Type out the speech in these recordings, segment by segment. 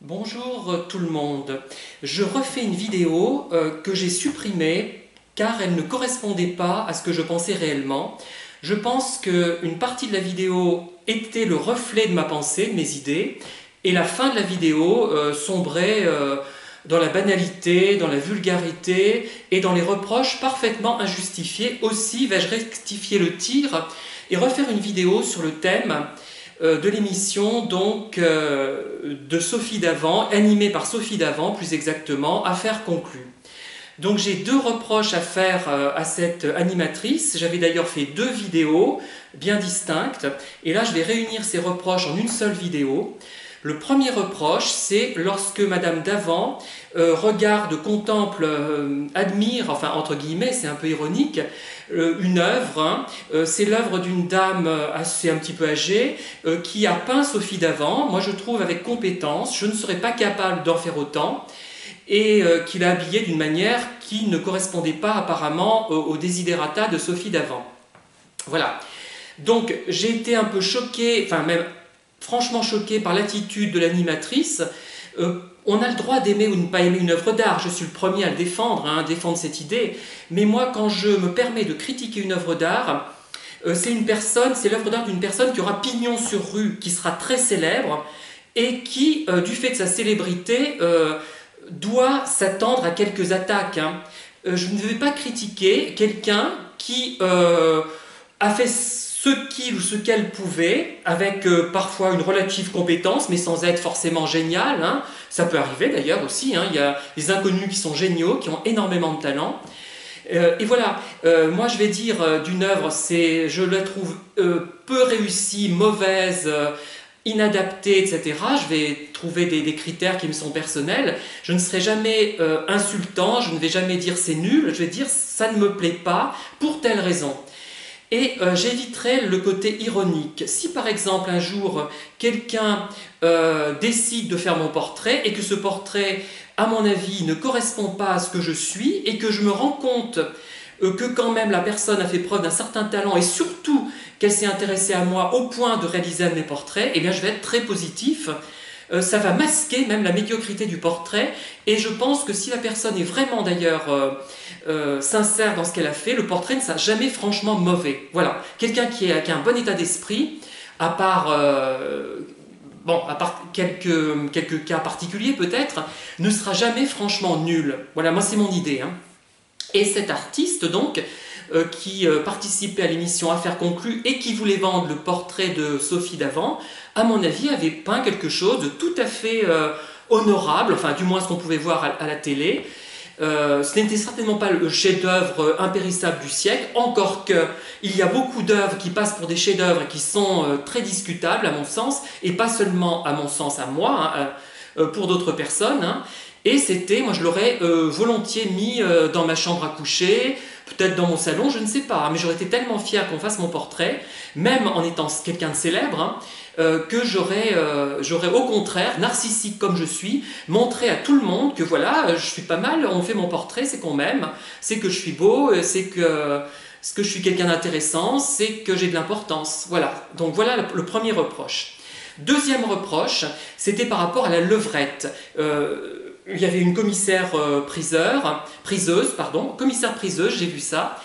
Bonjour tout le monde, je refais une vidéo que j'ai supprimée car elle ne correspondait pas à ce que je pensais réellement. Je pense qu'une partie de la vidéo était le reflet de ma pensée, de mes idées, et la fin de la vidéo sombrait dans la banalité, dans la vulgarité et dans les reproches parfaitement injustifiés. Aussi vais-je rectifier le tir et refaire une vidéo sur le thème de l'émission de Sophie Davant, animée par Sophie Davant plus exactement, Affaires conclues. Donc j'ai deux reproches à faire à cette animatrice. J'avais d'ailleurs fait deux vidéos bien distinctes et là je vais réunir ces reproches en une seule vidéo. Le premier reproche, c'est lorsque Madame Davant regarde, contemple, admire, enfin entre guillemets, c'est un peu ironique, une œuvre. C'est l'œuvre d'une dame assez un petit peu âgée qui a peint Sophie Davant. Moi je trouve avec compétence, je ne serais pas capable d'en faire autant et qu'il l'a habillée d'une manière qui ne correspondait pas apparemment au desiderata de Sophie Davant. Voilà. Donc j'ai été un peu choqué, enfin même franchement choqué par l'attitude de l'animatrice. On a le droit d'aimer ou de ne pas aimer une œuvre d'art, je suis le premier à le défendre, hein, défendre cette idée, mais moi quand je me permets de critiquer une œuvre d'art, c'est l'œuvre d'art d'une personne qui aura pignon sur rue, qui sera très célèbre, et qui, du fait de sa célébrité, doit s'attendre à quelques attaques. Hein. Je ne vais pas critiquer quelqu'un qui a fait ce qu'il ou ce qu'elle pouvait, avec parfois une relative compétence, mais sans être forcément génial. Hein. Ça peut arriver d'ailleurs aussi, hein. Il y a des inconnus qui sont géniaux, qui ont énormément de talent. Et voilà, moi je vais dire d'une œuvre, je la trouve peu réussie, mauvaise, inadaptée, etc. Je vais trouver des critères qui me sont personnels. Je ne serai jamais insultant, je ne vais jamais dire c'est nul, je vais dire ça ne me plaît pas pour telle raison. Et j'éviterai le côté ironique. Si par exemple un jour quelqu'un décide de faire mon portrait et que ce portrait, à mon avis, ne correspond pas à ce que je suis et que je me rends compte que quand même la personne a fait preuve d'un certain talent et surtout qu'elle s'est intéressée à moi au point de réaliser un de mes portraits, eh bien je vais être très positif. Ça va masquer même la médiocrité du portrait et je pense que si la personne est vraiment d'ailleurs sincère dans ce qu'elle a fait, le portrait ne sera jamais franchement mauvais. Voilà, quelqu'un qui a un bon état d'esprit, à part quelques cas particuliers peut-être, ne sera jamais franchement nul. Voilà, moi c'est mon idée. Hein. Et cet artiste donc, qui participait à l'émission Affaires conclues et qui voulait vendre le portrait de Sophie Davant, à mon avis avait peint quelque chose de tout à fait honorable, enfin du moins ce qu'on pouvait voir à la télé. Ce n'était certainement pas le chef-d'œuvre impérissable du siècle, encore qu'il y a beaucoup d'œuvres qui passent pour des chefs-d'œuvre et qui sont très discutables à mon sens, et pas seulement à mon sens à moi, hein, pour d'autres personnes. Hein. Et c'était, moi je l'aurais volontiers mis dans ma chambre à coucher, peut-être dans mon salon, je ne sais pas, mais j'aurais été tellement fier qu'on fasse mon portrait, même en étant quelqu'un de célèbre, hein, que j'aurais au contraire, narcissique comme je suis, montré à tout le monde que voilà, je suis pas mal, on fait mon portrait, c'est qu'on m'aime, c'est que je suis beau, c'est que je suis quelqu'un d'intéressant, c'est que j'ai de l'importance. Voilà, donc voilà le premier reproche. Deuxième reproche, c'était par rapport à la levrette. Il y avait une commissaire priseuse, j'ai vu ça,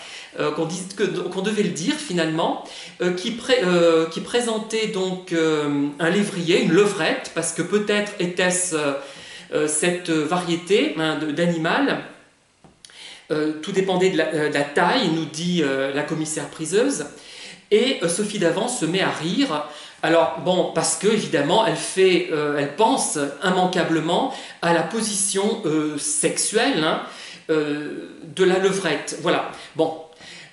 qu'on devait le dire finalement, qui présentait donc un lévrier, une levrette, parce que peut-être était-ce cette variété hein, d'animal. Tout dépendait de la taille, nous dit la commissaire priseuse. Et Sophie Davant se met à rire. Alors, bon, parce que, évidemment, elle pense immanquablement à la position sexuelle hein, de la levrette. Voilà. Bon.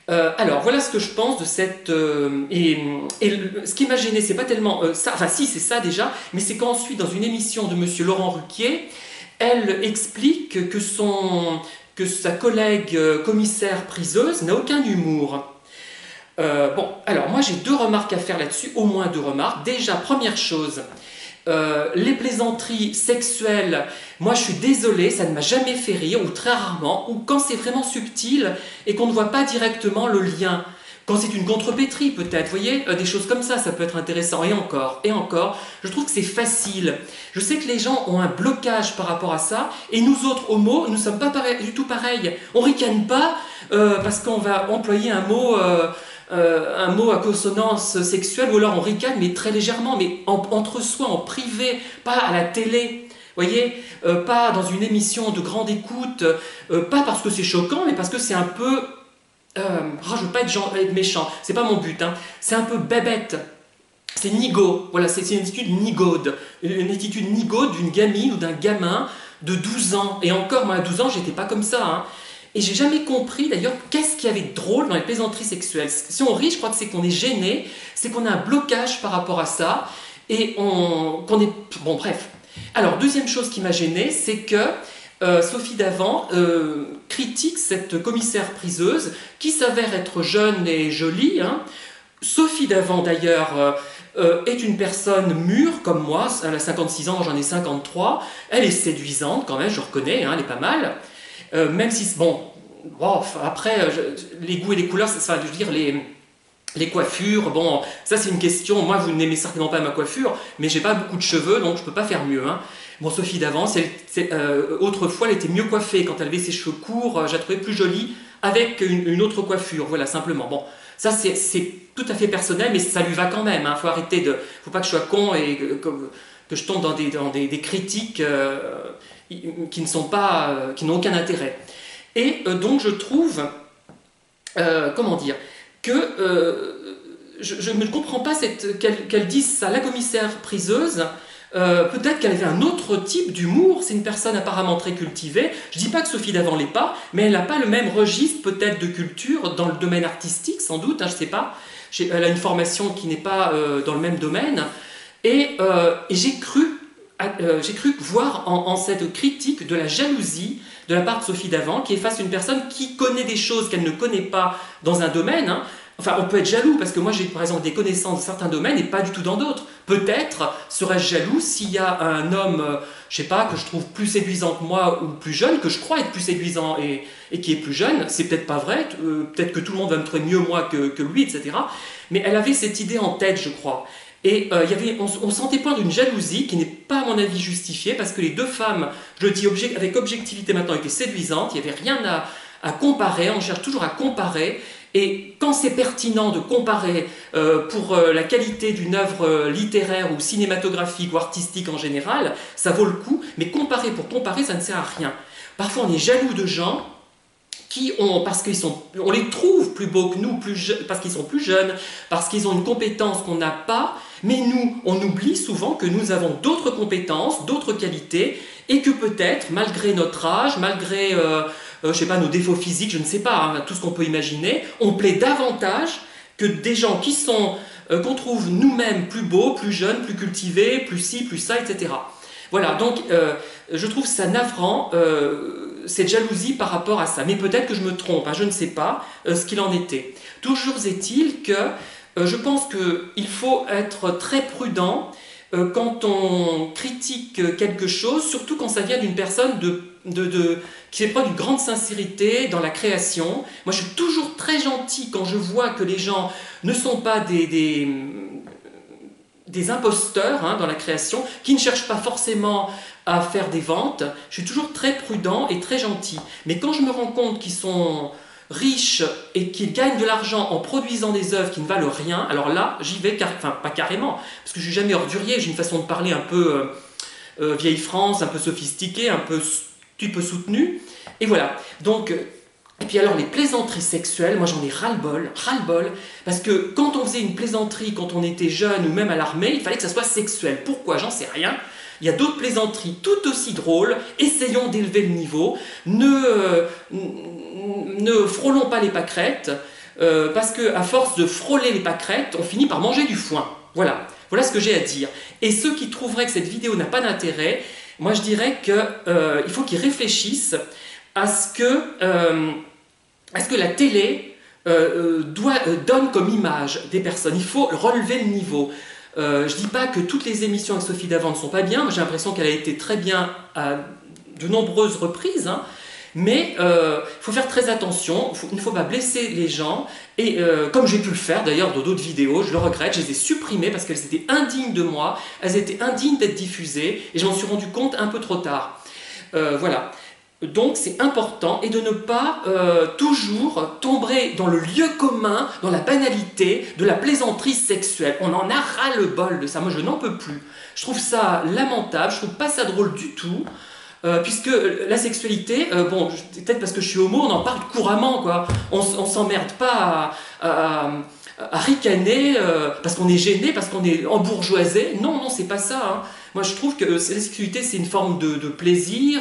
Alors, voilà ce que je pense de cette... ce qui m'a gêné, c'est pas tellement ça... Enfin, si, c'est ça déjà, mais c'est qu'ensuite, dans une émission de Monsieur Laurent Ruquier, elle explique que sa collègue commissaire priseuse n'a aucun humour. Bon, alors moi j'ai deux remarques à faire là-dessus, au moins deux remarques. Déjà, première chose, les plaisanteries sexuelles, moi je suis désolée, ça ne m'a jamais fait rire, ou très rarement, ou quand c'est vraiment subtil et qu'on ne voit pas directement le lien. Quand c'est une contrepétrie peut-être, vous voyez, des choses comme ça peut être intéressant. Et encore, je trouve que c'est facile. Je sais que les gens ont un blocage par rapport à ça, et nous autres homos, nous ne sommes pas du tout pareils. On ricane pas parce qu'on va employer un mot à consonance sexuelle, ou alors on ricane, mais très légèrement, mais entre soi, en privé, pas à la télé. Vous voyez, pas dans une émission de grande écoute, pas parce que c'est choquant, mais parce que c'est un peu... je ne veux pas être méchant, c'est pas mon but, hein. C'est un peu bébête, c'est nigaud, voilà, c'est une attitude nigaude, d'une gamine ou d'un gamin de 12 ans, et encore, moi à 12 ans, j'étais pas comme ça, hein. Et j'ai jamais compris d'ailleurs qu'est-ce qu'il y avait de drôle dans les plaisanteries sexuelles. Si on rit, je crois que c'est qu'on est gêné, c'est qu'on a un blocage par rapport à ça, et qu'on est... Bon, bref. Alors, deuxième chose qui m'a gêné, c'est que Sophie Davant critique cette commissaire-priseuse qui s'avère être jeune et jolie, hein. Sophie Davant, d'ailleurs, est une personne mûre comme moi. Elle a 56 ans, j'en ai 53. Elle est séduisante quand même, je reconnais, hein, elle est pas mal. Même si, bon, après, les goûts et les couleurs, ça je veux dire, les coiffures, bon, ça c'est une question. Moi, vous n'aimez certainement pas ma coiffure, mais j'ai pas beaucoup de cheveux, donc je peux pas faire mieux, hein. Bon, Sophie Davant, autrefois, elle était mieux coiffée. Quand elle avait ses cheveux courts, je la trouvais plus jolie avec une autre coiffure, voilà, simplement. Bon, ça c'est tout à fait personnel, mais ça lui va quand même, hein. Faut pas que je sois con et que je tombe dans des critiques qui n'ont aucun intérêt. Et donc je trouve, comment dire, que je ne comprends pas qu'elle dise ça. La commissaire priseuse, peut-être qu'elle avait un autre type d'humour, c'est une personne apparemment très cultivée. Je ne dis pas que Sophie Davant l'est pas, mais elle n'a pas le même registre peut-être de culture dans le domaine artistique, sans doute, hein, je ne sais pas. Elle a une formation qui n'est pas dans le même domaine. Et j'ai cru voir en cette critique de la jalousie de la part de Sophie Davant, qui est face à une personne qui connaît des choses qu'elle ne connaît pas dans un domaine, hein. Enfin, on peut être jaloux, parce que moi j'ai par exemple des connaissances de certains domaines et pas du tout dans d'autres. Peut-être serais-je jaloux s'il y a un homme, je sais pas, que je trouve plus séduisant que moi ou plus jeune, que je crois être plus séduisant et qui est plus jeune. C'est peut-être pas vrai, peut-être que tout le monde va me trouver mieux moi que lui, etc. Mais elle avait cette idée en tête, je crois. Et on sentait poindre d'une jalousie qui n'est pas, à mon avis, justifiée, parce que les deux femmes, je le dis avec objectivité maintenant, étaient séduisantes, il n'y avait rien à comparer, on cherche toujours à comparer, et quand c'est pertinent de comparer pour la qualité d'une œuvre littéraire ou cinématographique ou artistique en général, ça vaut le coup, mais comparer pour comparer, ça ne sert à rien. Parfois on est jaloux de gens on les trouve plus beaux que nous, parce qu'ils sont plus jeunes, parce qu'ils ont une compétence qu'on n'a pas, mais nous, on oublie souvent que nous avons d'autres compétences, d'autres qualités, et que peut-être, malgré notre âge, malgré, je sais pas, nos défauts physiques, je ne sais pas, hein, tout ce qu'on peut imaginer, on plaît davantage que des gens qu'on trouve nous-mêmes plus beaux, plus jeunes, plus cultivés, plus ci, plus ça, etc. Voilà, donc je trouve ça navrant, cette jalousie par rapport à ça. Mais peut-être que je me trompe, hein, je ne sais pas ce qu'il en était. Toujours est-il que je pense qu'il faut être très prudent quand on critique quelque chose, surtout quand ça vient d'une personne qui fait preuve d'une grande sincérité dans la création. Moi, je suis toujours très gentil quand je vois que les gens ne sont pas des imposteurs, hein, dans la création, qui ne cherchent pas forcément à faire des ventes. Je suis toujours très prudent et très gentil. Mais quand je me rends compte qu'ils sont riches et qu'ils gagnent de l'argent en produisant des œuvres qui ne valent rien, alors là, j'y vais, enfin pas carrément, parce que je ne suis jamais ordurier, j'ai une façon de parler un peu vieille France, un peu sophistiquée, un peu soutenue. Et voilà. Donc, et puis alors les plaisanteries sexuelles, moi j'en ai ras-le-bol, parce que quand on faisait une plaisanterie, quand on était jeune ou même à l'armée, il fallait que ça soit sexuel. Pourquoi? J'en sais rien. Il y a d'autres plaisanteries tout aussi drôles, essayons d'élever le niveau, ne frôlons pas les pâquerettes, parce qu'à force de frôler les pâquerettes, on finit par manger du foin. Voilà ce que j'ai à dire. Et ceux qui trouveraient que cette vidéo n'a pas d'intérêt, moi je dirais qu'il faut qu'ils réfléchissent à ce que la télé donne comme image des personnes. Il faut relever le niveau. Je ne dis pas que toutes les émissions avec Sophie Davant ne sont pas bien. J'ai l'impression qu'elle a été très bien à de nombreuses reprises, hein. Mais il faut faire très attention, il ne faut pas blesser les gens. Et comme j'ai pu le faire d'ailleurs dans d'autres vidéos, je le regrette, je les ai supprimées parce qu'elles étaient indignes de moi, elles étaient indignes d'être diffusées et je m'en suis rendu compte un peu trop tard. Voilà. Donc c'est important et de ne pas toujours tomber dans le lieu commun, dans la banalité de la plaisanterie sexuelle. On en a ras-le-bol de ça, moi je n'en peux plus. Je trouve ça lamentable, je trouve pas ça drôle du tout. Puisque la sexualité, bon, peut-être parce que je suis homo, on en parle couramment, quoi. On s'emmerde pas à ricaner parce qu'on est gêné, parce qu'on est embourgeoisé. Non, non, c'est pas ça. Hein. Moi, je trouve que la sexualité, c'est une forme de plaisir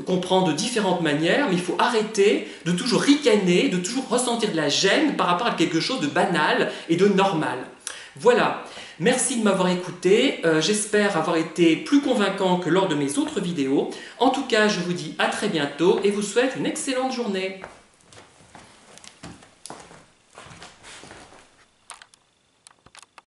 qu'on prend de différentes manières, mais il faut arrêter de toujours ricaner, de toujours ressentir de la gêne par rapport à quelque chose de banal et de normal. Voilà. Merci de m'avoir écouté, j'espère avoir été plus convaincant que lors de mes autres vidéos. En tout cas, je vous dis à très bientôt et vous souhaite une excellente journée.